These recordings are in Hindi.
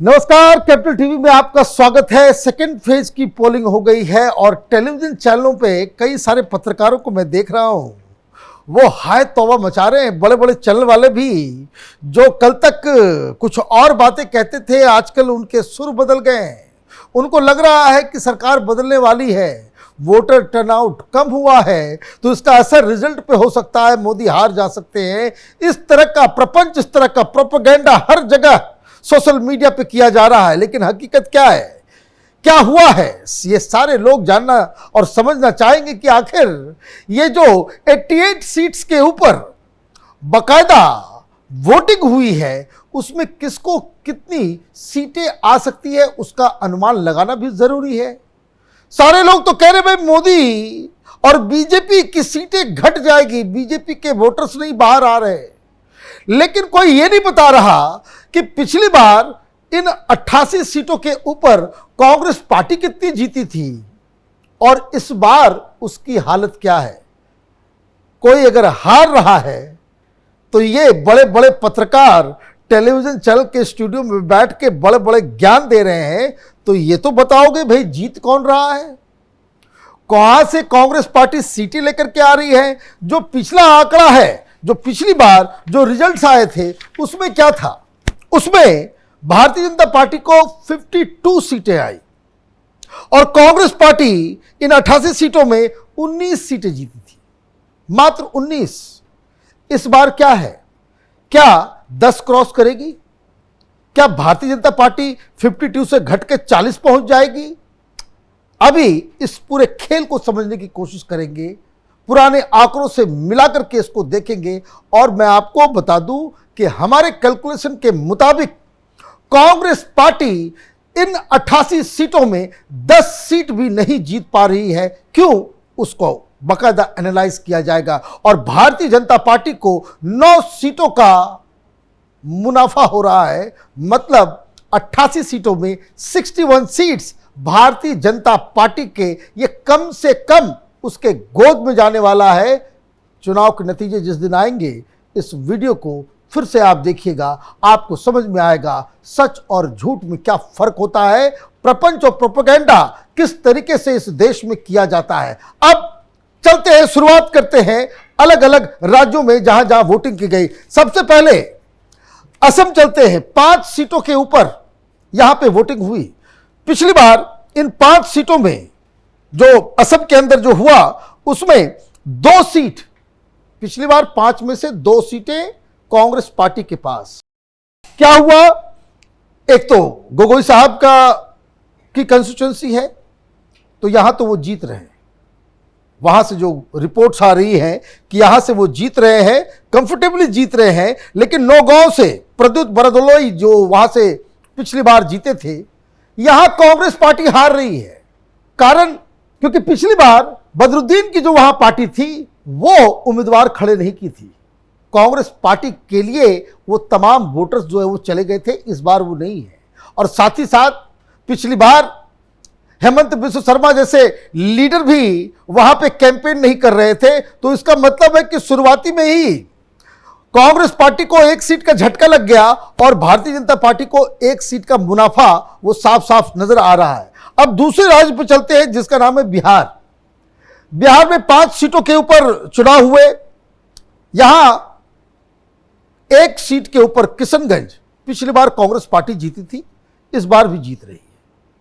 नमस्कार, कैपिटल टीवी में आपका स्वागत है। सेकेंड फेज की पोलिंग हो गई है और टेलीविजन चैनलों पे कई सारे पत्रकारों को मैं देख रहा हूं, वो हाय तौबा मचा रहे हैं। बड़े बड़े चैनल वाले भी जो कल तक कुछ और बातें कहते थे, आजकल उनके सुर बदल गए हैं। उनको लग रहा है कि सरकार बदलने वाली है, वोटर टर्नआउट कम हुआ है तो इसका असर रिजल्ट पे हो सकता है, मोदी हार जा सकते हैं। इस तरह का प्रपंच, इस तरह का प्रोपेगेंडा हर जगह सोशल मीडिया पे किया जा रहा है। लेकिन हकीकत क्या है, क्या हुआ है, ये सारे लोग जानना और समझना चाहेंगे कि आखिर ये जो 88 सीट्स के ऊपर बकायदा वोटिंग हुई है उसमें किसको कितनी सीटें आ सकती है, उसका अनुमान लगाना भी जरूरी है। सारे लोग तो कह रहे भाई मोदी और बीजेपी की सीटें घट जाएगी, बीजेपी के वोटर्स नहीं बाहर आ रहे। लेकिन कोई ये नहीं बता रहा कि पिछली बार इन 88 सीटों के ऊपर कांग्रेस पार्टी कितनी जीती थी और इस बार उसकी हालत क्या है। कोई अगर हार रहा है तो ये बड़े बड़े पत्रकार टेलीविजन चैनल के स्टूडियो में बैठ के बड़े बड़े ज्ञान दे रहे हैं, तो ये तो बताओगे भाई जीत कौन रहा है, कहां से कांग्रेस पार्टी सीटें लेकर के आ रही है। जो पिछला आंकड़ा है, जो पिछली बार जो रिजल्ट्स आए थे उसमें क्या था, उसमें भारतीय जनता पार्टी को 52 सीटें आई और कांग्रेस पार्टी इन 88 सीटों में 19 सीटें जीती थी, मात्र 19। इस बार क्या है, क्या 10 क्रॉस करेगी? क्या भारतीय जनता पार्टी 52 से घट के 40 पहुंच जाएगी? अभी इस पूरे खेल को समझने की कोशिश करेंगे, पुराने आंकड़ों से मिलाकर के इसको देखेंगे और मैं आपको बता दूं कि हमारे कैलकुलेशन के मुताबिक कांग्रेस पार्टी इन 88 सीटों में 10 सीट भी नहीं जीत पा रही है। क्यों, उसको बाकायदा एनालाइज किया जाएगा और भारतीय जनता पार्टी को 9 सीटों का मुनाफा हो रहा है। मतलब 88 सीटों में 61 सीट्स भारतीय जनता पार्टी के ये कम से कम उसके गोद में जाने वाला है। चुनाव के नतीजे जिस दिन आएंगे, इस वीडियो को फिर से आप देखिएगा, आपको समझ में आएगा सच और झूठ में क्या फर्क होता है, प्रपंच और प्रोपेगेंडा किस तरीके से इस देश में किया जाता है। अब चलते हैं, शुरुआत करते हैं अलग अलग राज्यों में जहां जहां वोटिंग की गई। सबसे पहले असम चलते हैं। 5 सीटों के ऊपर यहां पे वोटिंग हुई। पिछली बार इन 5 सीटों में जो असम के अंदर जो हुआ उसमें 2 सीट, पिछली बार 5 में से 2 सीटें कांग्रेस पार्टी के पास। क्या हुआ, एक तो गोगोई साहब की कंस्टिट्यूएंसी है तो यहां तो वो जीत रहे हैं, वहां से जो रिपोर्ट्स आ रही हैं कि यहां से वो जीत रहे हैं, कंफर्टेबली जीत रहे हैं। लेकिन नौगांव से प्रद्युत बरदलोई जो वहां से पिछली बार जीते थे, यहां कांग्रेस पार्टी हार रही है। कारण क्योंकि पिछली बार बदरुद्दीन की जो वहां पार्टी थी वो उम्मीदवार खड़े नहीं की थी, कांग्रेस पार्टी के लिए वो तमाम वोटर्स जो है वो चले गए थे, इस बार वो नहीं है। और साथ ही साथ पिछली बार हेमंत बिस्व शर्मा जैसे लीडर भी वहां पे कैंपेन नहीं कर रहे थे, तो इसका मतलब है कि शुरुआती में ही कांग्रेस पार्टी को 1 सीट का झटका लग गया और भारतीय जनता पार्टी को 1 सीट का मुनाफा वो साफ साफ नजर आ रहा है। अब दूसरे राज्य पर चलते हैं जिसका नाम है बिहार। बिहार में 5 सीटों के ऊपर चुनाव हुए। यहां 1 सीट के ऊपर किशनगंज, पिछली बार कांग्रेस पार्टी जीती थी, इस बार भी जीत रही है,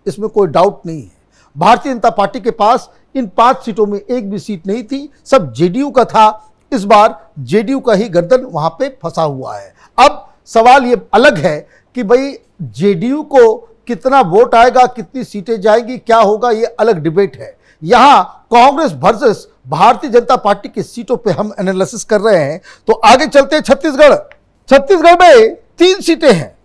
इसमें कोई डाउट नहीं है। भारतीय जनता पार्टी के पास इन 5 सीटों में एक भी सीट नहीं थी, सब जेडीयू का था। इस बार जेडीयू का ही गर्दन वहां पे फंसा हुआ है। अब सवाल ये अलग है कि भाई जेडीयू को कितना वोट आएगा, कितनी सीटें जाएंगी, क्या होगा, ये अलग डिबेट है। यहां कांग्रेस वर्सेस भारतीय जनता पार्टी की सीटों पे हम एनालिसिस कर रहे हैं। तो आगे चलते हैं छत्तीसगढ़। छत्तीसगढ़ में 3 सीटें हैं।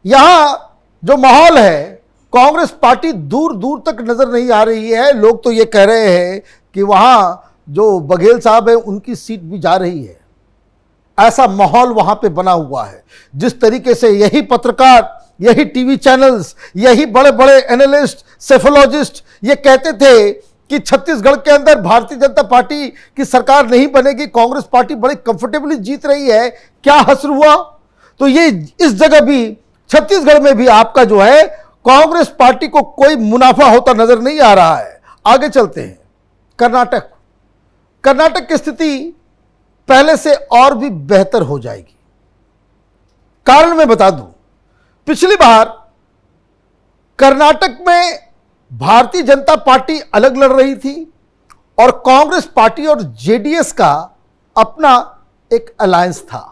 यहां जो माहौल है, कांग्रेस पार्टी दूर दूर तक नजर नहीं आ रही है। लोग तो ये कह रहे हैं कि वहां जो बघेल साहब है उनकी सीट भी जा रही है, ऐसा माहौल वहां पे बना हुआ है। जिस तरीके से यही पत्रकार, यही टीवी चैनल्स, यही बड़े बड़े एनालिस्ट, सेफोलॉजिस्ट ये कहते थे कि छत्तीसगढ़ के अंदर भारतीय जनता पार्टी की सरकार नहीं बनेगी, कांग्रेस पार्टी बड़ी कंफर्टेबली जीत रही है, क्या हश्र हुआ। तो ये इस जगह भी छत्तीसगढ़ में भी आपका जो है कांग्रेस पार्टी को कोई मुनाफा होता नजर नहीं आ रहा है। आगे चलते हैं। कर्नाटक की स्थिति पहले से और भी बेहतर हो जाएगी। कारण मैं बता दूं, पिछली बार कर्नाटक में भारतीय जनता पार्टी अलग लड़ रही थी और कांग्रेस पार्टी और जेडीएस का अपना एक अलायंस था।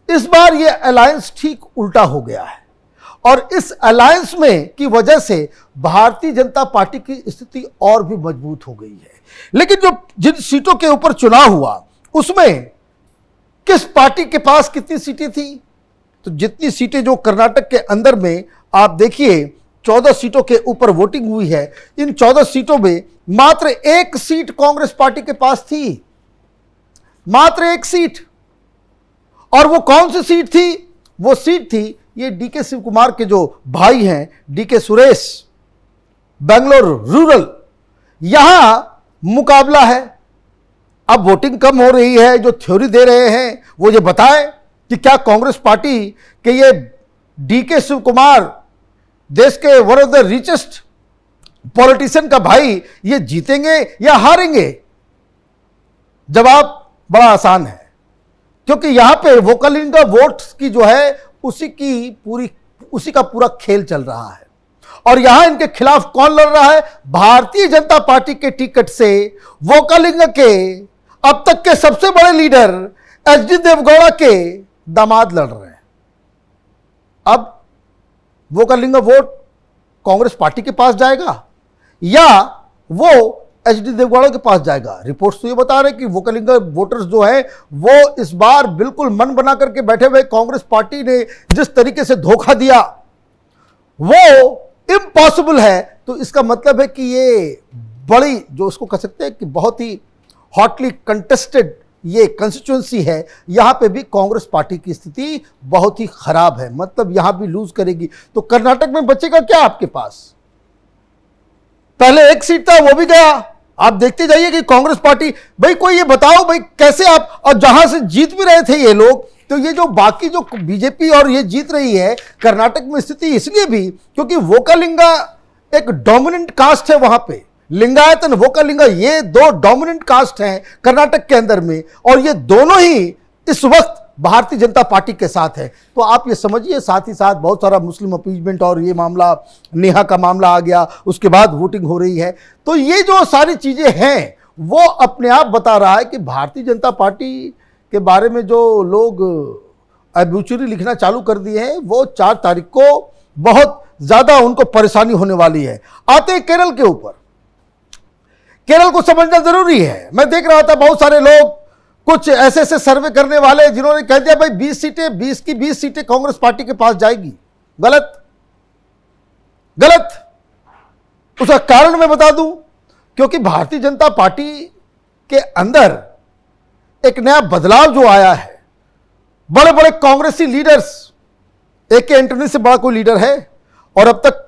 इस बार यह अलायंस ठीक उल्टा हो गया है और इस अलायंस में की वजह से भारतीय जनता पार्टी की स्थिति और भी मजबूत हो गई है। लेकिन जिन सीटों के ऊपर चुनाव हुआ उसमें किस पार्टी के पास कितनी सीटें थी, तो जितनी सीटें जो कर्नाटक के अंदर में आप देखिए 14 सीटों के ऊपर वोटिंग हुई है। इन 14 सीटों में मात्र एक सीट कांग्रेस पार्टी के पास थी, मात्र एक सीट। और वो कौन सी सीट थी? वो सीट थी ये डीके शिव कुमार के जो भाई हैं डीके सुरेश, बेंगलोर रूरल। यहां मुकाबला है। अब वोटिंग कम हो रही है। जो थ्योरी दे रहे हैं वो ये बताएं कि क्या कांग्रेस पार्टी के ये डीके शिव कुमार, देश के one of the richest politician का भाई, ये जीतेंगे या हारेंगे? जवाब बड़ा आसान है, क्योंकि यहां पे वोकलिंगा वोट्स की जो है उसी का पूरा खेल चल रहा है। और यहां इनके खिलाफ कौन लड़ रहा है? भारतीय जनता पार्टी के टिकट से वोकलिंगा के अब तक के सबसे बड़े लीडर एचडी देवगौड़ा के दामाद लड़ रहे हैं। अब वोकलिंगा वोट कांग्रेस पार्टी के पास जाएगा या वो एचडी देवगौड़ा के पास जाएगा? रिपोर्ट्स तो ये बता रहे हैं कि वोकलिंगा वोटर्स जो है वो इस बार बिल्कुल मन बना करके बैठे हुए। कांग्रेस पार्टी ने जिस तरीके से धोखा दिया वो इम्पॉसिबल है। तो इसका मतलब है कि ये बड़ी, जो उसको कह सकते हैं कि बहुत ही हॉटली कंटेस्टेड ये कंस्टिट्यूएंसी है, यहां पे भी कांग्रेस पार्टी की स्थिति बहुत ही खराब है। मतलब यहां भी लूज करेगी। तो कर्नाटक में बचेगा क्या आपके पास? पहले एक सीट था, वो भी गया। आप देखते जाइए कि कांग्रेस पार्टी, भाई कोई ये बताओ भाई कैसे आप, और जहां से जीत भी रहे थे ये लोग, तो ये जो बाकी जो बीजेपी और ये जीत रही है कर्नाटक में स्थिति इसलिए भी क्योंकि वोकलिंगा एक डोमिनेंट कास्ट है वहां पे। लिंगायत और वोकलिंगा ये दो डोमिनेंट कास्ट हैं कर्नाटक के अंदर में, और ये दोनों ही इस वक्त भारतीय जनता पार्टी के साथ है। तो आप ये समझिए, साथ ही साथ बहुत सारा मुस्लिम अपीजमेंट और ये मामला, नेहा का मामला आ गया, उसके बाद वोटिंग हो रही है। तो ये जो सारी चीजें हैं वो अपने आप बता रहा है कि भारतीय जनता पार्टी के बारे में जो लोग ऑब्यूचरी लिखना चालू कर दिए हैं वो 4 तारीख को बहुत ज्यादा उनको परेशानी होने वाली है। आते हैं केरल के ऊपर। केरल को समझना जरूरी है। मैं देख रहा था बहुत सारे लोग, कुछ ऐसे सर्वे करने वाले जिन्होंने कह दिया भाई 20 सीटें, 20 की 20 सीटें कांग्रेस पार्टी के पास जाएगी। गलत, गलत। उसका कारण मैं बता दूं, क्योंकि भारतीय जनता पार्टी के अंदर एक नया बदलाव जो आया है। बड़े बड़े कांग्रेसी लीडर्स, ए.के. एंटनी से बड़ा कोई लीडर है? और अब तक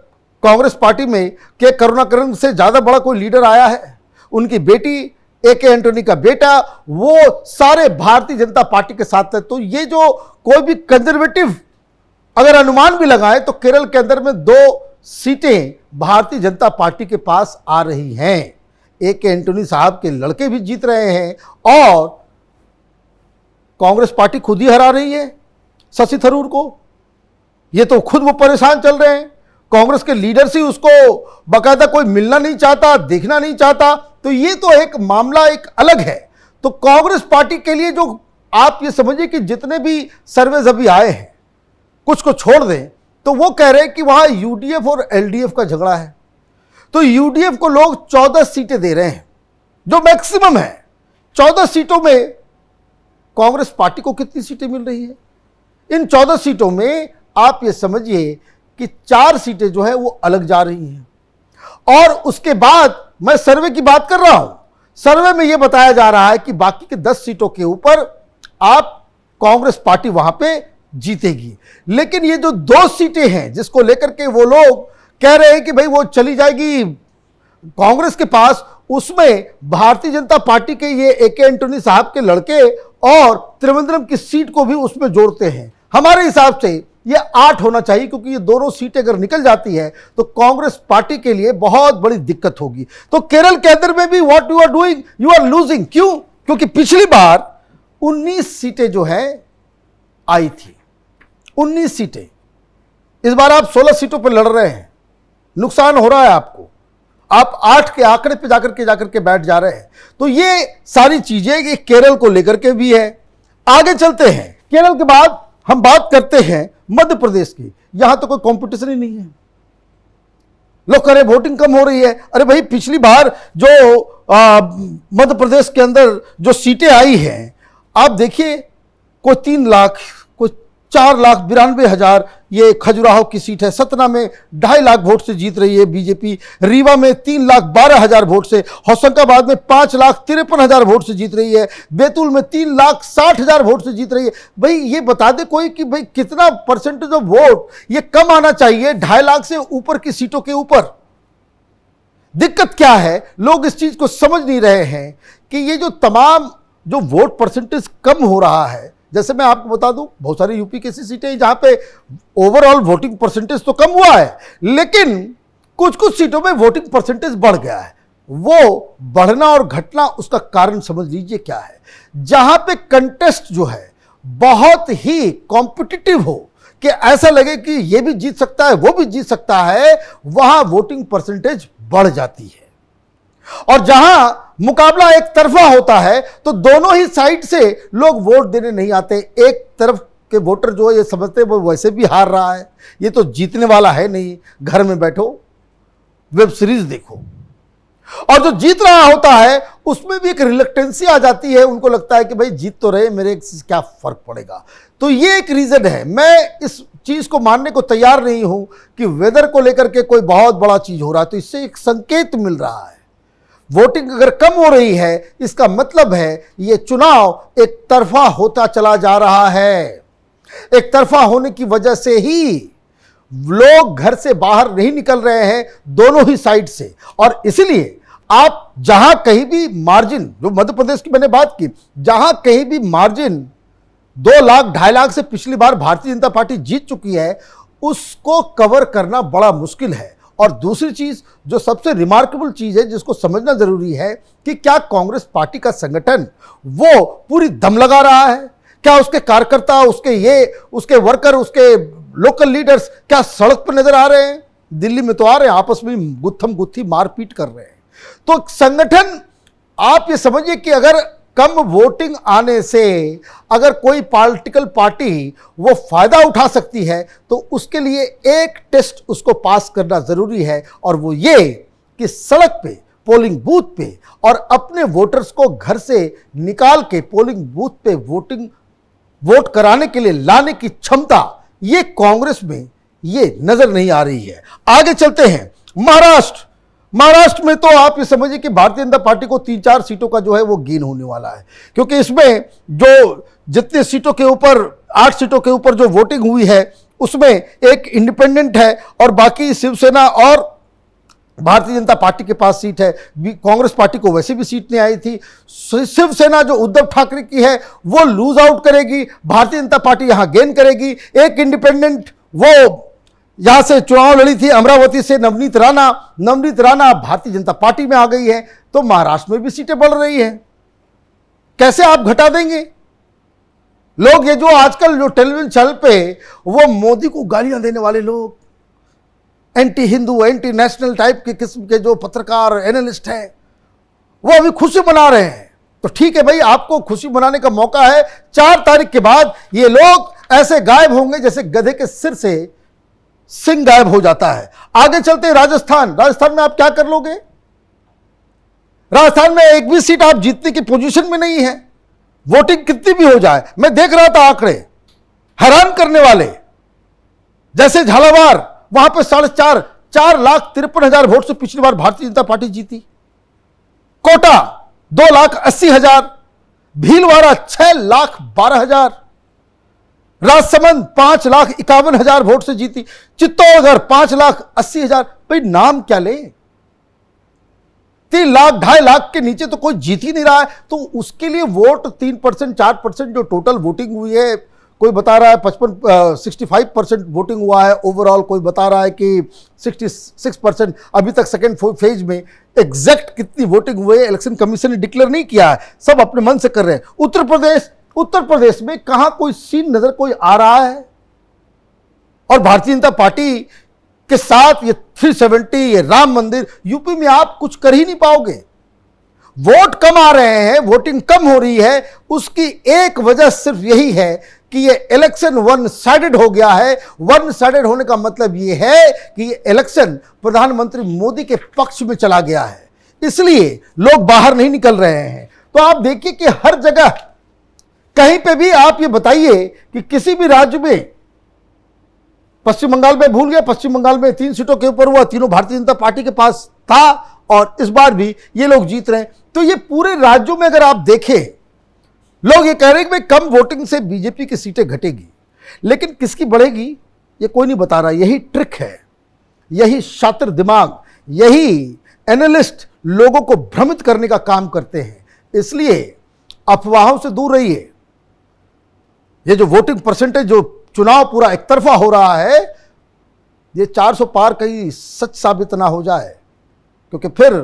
कांग्रेस पार्टी में के करुणाकरण से ज्यादा बड़ा कोई लीडर आया है? उनकी बेटी, ए.के. एंटनी का बेटा, वो सारे भारतीय जनता पार्टी के साथ है। तो ये जो कोई भी कंजर्वेटिव अगर अनुमान भी लगाए तो केरल के अंदर में 2 सीटें भारतीय जनता पार्टी के पास आ रही हैं। ए.के. एंटनी साहब के लड़के भी जीत रहे हैं और कांग्रेस पार्टी खुद ही हरा रही है शशि थरूर को। ये तो खुद वो परेशान चल रहे हैं। कांग्रेस के लीडर्स ही उसको बाकायदा कोई मिलना नहीं चाहता, देखना नहीं चाहता। तो ये तो एक मामला एक अलग है। तो कांग्रेस पार्टी के लिए जो आप ये समझिए कि जितने भी सर्वेज अभी आए हैं, कुछ को छोड़ दें, तो वो कह रहे हैं कि वहां यूडीएफ और एलडीएफ का झगड़ा है। तो यूडीएफ को लोग 14 सीटें दे रहे हैं, जो मैक्सिमम है। 14 सीटों में कांग्रेस पार्टी को कितनी सीटें मिल रही है? इन 14 सीटों में आप ये समझिए कि 4 सीटें जो है वो अलग जा रही हैं। और उसके बाद मैं सर्वे की बात कर रहा हूं। सर्वे में यह बताया जा रहा है कि बाकी के 10 सीटों के ऊपर आप कांग्रेस पार्टी वहां पे जीतेगी। लेकिन ये जो 2 सीटें हैं जिसको लेकर के वो लोग कह रहे हैं कि भाई वो चली जाएगी कांग्रेस के पास, उसमें भारतीय जनता पार्टी के ये ए.के. एंटनी साहब के लड़के और त्रिवेंद्रम की सीट को भी उसमें जोड़ते हैं। हमारे हिसाब से ये 8 होना चाहिए, क्योंकि ये दोनों सीटें अगर निकल जाती है तो कांग्रेस पार्टी के लिए बहुत बड़ी दिक्कत होगी। तो केरल के अंदर में भी what you are doing, you are losing. क्यों? क्योंकि पिछली बार 19 सीटें जो है आई थी, 19 सीटें। इस बार आप 16 सीटों पर लड़ रहे हैं, नुकसान हो रहा है आपको। आप 8 के आंकड़े पे जाकर के बैठ जा रहे हैं। तो ये सारी चीजें ये केरल को लेकर के भी है। आगे चलते हैं, केरल के बाद हम बात करते हैं मध्य प्रदेश की। यहां तो कोई कंपटीशन ही नहीं है। लोग कह रहे वोटिंग कम हो रही है। अरे भाई, पिछली बार जो मध्य प्रदेश के अंदर जो सीटें आई हैं, आप देखिए, कोई 3 लाख, कोई 4,92,000 ये खजुराहो की सीट है। सतना में 2.5 लाख वोट से जीत रही है बीजेपी। रीवा में 3,12,000 वोट से, होशंगाबाद में 5,53,000 वोट से जीत रही है। बैतूल में 3,60,000 वोट से जीत रही है। भाई ये बता दे कोई कि भाई कितना परसेंटेज ऑफ वोट ये कम आना चाहिए 2.5 लाख से ऊपर की सीटों के ऊपर। दिक्कत क्या है, लोग इस चीज को समझ नहीं रहे हैं कि ये जो तमाम जो वोट परसेंटेज कम हो रहा है, जैसे मैं आपको बता दूं, बहुत सारी यूपी की ऐसी सीटें हैं जहां पे ओवरऑल वोटिंग परसेंटेज तो कम हुआ है, लेकिन कुछ कुछ सीटों में वोटिंग परसेंटेज बढ़ गया है। वो बढ़ना और घटना, उसका कारण समझ लीजिए क्या है। जहां पे कंटेस्ट जो है बहुत ही कॉम्पिटिटिव हो, कि ऐसा लगे कि ये भी जीत सकता है वो भी जीत सकता है, वहां वोटिंग परसेंटेज बढ़ जाती है। और जहां मुकाबला एक तरफा होता है तो दोनों ही साइड से लोग वोट देने नहीं आते। एक तरफ के वोटर जो है ये समझते हैं वो वैसे भी हार रहा है, ये तो जीतने वाला है नहीं, घर में बैठो वेब सीरीज देखो। और जो जीत रहा होता है उसमें भी एक रिलक्टेंसी आ जाती है, उनको लगता है कि भाई जीत तो रहे, मेरे से क्या फर्क पड़ेगा। तो ये एक रीजन है। मैं इस चीज को मानने को तैयार नहीं हूं कि वेदर को लेकर के कोई बहुत बड़ा चीज हो रहा है। तो इससे एक संकेत मिल रहा है, वोटिंग अगर कम हो रही है इसका मतलब है ये चुनाव एक तरफा होता चला जा रहा है। एक तरफा होने की वजह से ही लोग घर से बाहर नहीं निकल रहे हैं, दोनों ही साइड से। और इसलिए आप जहां कहीं भी मार्जिन, जो मध्य प्रदेश की मैंने बात की, जहां कहीं भी मार्जिन 2 लाख 2.5 लाख से पिछली बार भारतीय जनता पार्टी जीत चुकी है, उसको कवर करना बड़ा मुश्किल है। और दूसरी चीज जो सबसे रिमार्केबल चीज है, जिसको समझना जरूरी है, कि क्या कांग्रेस पार्टी का संगठन वो पूरी दम लगा रहा है? क्या उसके कार्यकर्ता, उसके वर्कर, उसके लोकल लीडर्स क्या सड़क पर नजर आ रहे हैं? दिल्ली में तो आ रहे हैं, आपस में गुत्थम गुत्थी मारपीट कर रहे हैं। तो संगठन, आप ये समझिए कि अगर कम वोटिंग आने से अगर कोई पॉलिटिकल पार्टी वो फायदा उठा सकती है तो उसके लिए एक टेस्ट उसको पास करना जरूरी है, और वो ये कि सड़क पे, पोलिंग बूथ पे, और अपने वोटर्स को घर से निकाल के पोलिंग बूथ पे वोट कराने के लिए लाने की क्षमता, ये कांग्रेस में ये नजर नहीं आ रही है। आगे चलते हैं, महाराष्ट्र में तो आप ये समझिए कि भारतीय जनता पार्टी को 3-4 सीटों का जो है वो गेन होने वाला है, क्योंकि इसमें जो जितने सीटों के ऊपर, 8 सीटों के ऊपर जो वोटिंग हुई है उसमें एक इंडिपेंडेंट है और बाकी शिवसेना और भारतीय जनता पार्टी के पास सीट है। कांग्रेस पार्टी को वैसे भी सीट नहीं आई थी। शिवसेना जो उद्धव ठाकरे की है वो लूज आउट करेगी, भारतीय जनता पार्टी यहां गेन करेगी। एक इंडिपेंडेंट वो यहां से चुनाव लड़ी थी अमरावती से, नवनीत राणा भारतीय जनता पार्टी में आ गई है। तो महाराष्ट्र में भी सीटें बढ़ रही हैं, कैसे आप घटा देंगे? लोग ये जो आजकल जो टेलीविजन चैनल पे वो मोदी को गालियां देने वाले लोग, anti Hindu, anti national type के किस्म के जो पत्रकार, एनालिस्ट हैं, वो अभी खुशी मना रहे हैं। तो ठीक है भाई, आपको खुशी मनाने का मौका है। 4 तारीख के बाद ये लोग ऐसे गायब होंगे जैसे गधे के सिर से सिंह गायब हो जाता है। आगे चलते हैं, राजस्थान में आप क्या कर लोगे? राजस्थान में एक भी सीट आप जीतने की पोजीशन में नहीं है, वोटिंग कितनी भी हो जाए। मैं देख रहा था आंकड़े हैरान करने वाले, जैसे झालावाड़, वहां पर 4,53,000 वोट से पिछली बार भारतीय जनता पार्टी जीती। कोटा 2,80,000, भीलवाड़ा 6,12,000, राजसमंद 5,51,000 वोट से जीती, चित्तौड़गढ़ 5,80,000। भाई नाम क्या ले? 3 लाख 2.5 लाख के नीचे तो कोई जीत ही नहीं रहा है। तो उसके लिए वोट 3%, 4% जो टोटल वोटिंग हुई है कोई बता रहा है 65% वोटिंग हुआ है ओवरऑल, कोई बता रहा है कि 66%। अभी तक सेकेंड फेज में एग्जैक्ट कितनी वोटिंग हुई है इलेक्शन कमीशन ने डिक्लेयर नहीं किया है, सब अपने मन से कर रहे हैं। उत्तर प्रदेश में कहां कोई सीन नजर कोई आ रहा है? और भारतीय जनता पार्टी के साथ ये 370, ये राम मंदिर, यूपी में आप कुछ कर ही नहीं पाओगे। वोट कम आ रहे हैं, वोटिंग कम हो रही है, उसकी एक वजह सिर्फ यही है कि ये इलेक्शन वन साइडेड हो गया है। वन साइडेड होने का मतलब ये है कि ये इलेक्शन प्रधानमंत्री मोदी के पक्ष में चला गया है, इसलिए लोग बाहर नहीं निकल रहे हैं। तो आप देखिए कि हर जगह कहीं पे भी आप ये बताइए कि किसी भी राज्य में, पश्चिम बंगाल में भूल गए, पश्चिम बंगाल में 3 सीटों के ऊपर हुआ, तीनों भारतीय जनता पार्टी के पास था और इस बार भी ये लोग जीत रहे हैं। तो ये पूरे राज्यों में अगर आप देखें, लोग ये कह रहे हैं कि भाई कम वोटिंग से बीजेपी की सीटें घटेगी, लेकिन किसकी बढ़ेगी ये कोई नहीं बता रहा। यही ट्रिक है, यही शातिर दिमाग, यही एनालिस्ट लोगों को भ्रमित करने का काम करते हैं। इसलिए अफवाहों से दूर रहिए। ये जो वोटिंग परसेंटेज, जो चुनाव पूरा एक तरफा हो रहा है, ये 400 पार कहीं सच साबित ना हो जाए, क्योंकि फिर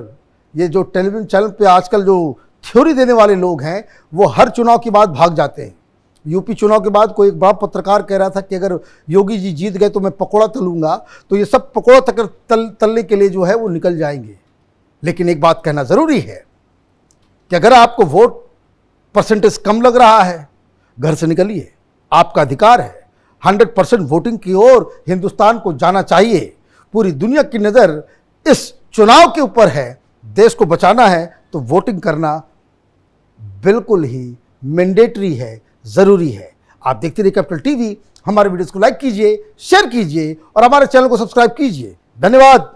ये जो टेलीविजन चैनल पे आजकल जो थ्योरी देने वाले लोग हैं वो हर चुनाव के बाद भाग जाते हैं। यूपी चुनाव के बाद कोई एक बड़ा पत्रकार कह रहा था कि अगर योगी जी जीत गए तो मैं पकौड़ा तलूंगा, तो ये सब पकौड़ा तलने के लिए जो है वो निकल जाएंगे। लेकिन एक बात कहना ज़रूरी है कि अगर आपको वोट परसेंटेज कम लग रहा है, घर से निकलिए, आपका अधिकार है। 100% वोटिंग की ओर हिंदुस्तान को जाना चाहिए। पूरी दुनिया की नज़र इस चुनाव के ऊपर है। देश को बचाना है तो वोटिंग करना बिल्कुल ही मैंडेटरी है, ज़रूरी है। आप देखते रहिए कैपिटल टीवी। हमारे वीडियोस को लाइक कीजिए, शेयर कीजिए और हमारे चैनल को सब्सक्राइब कीजिए। धन्यवाद।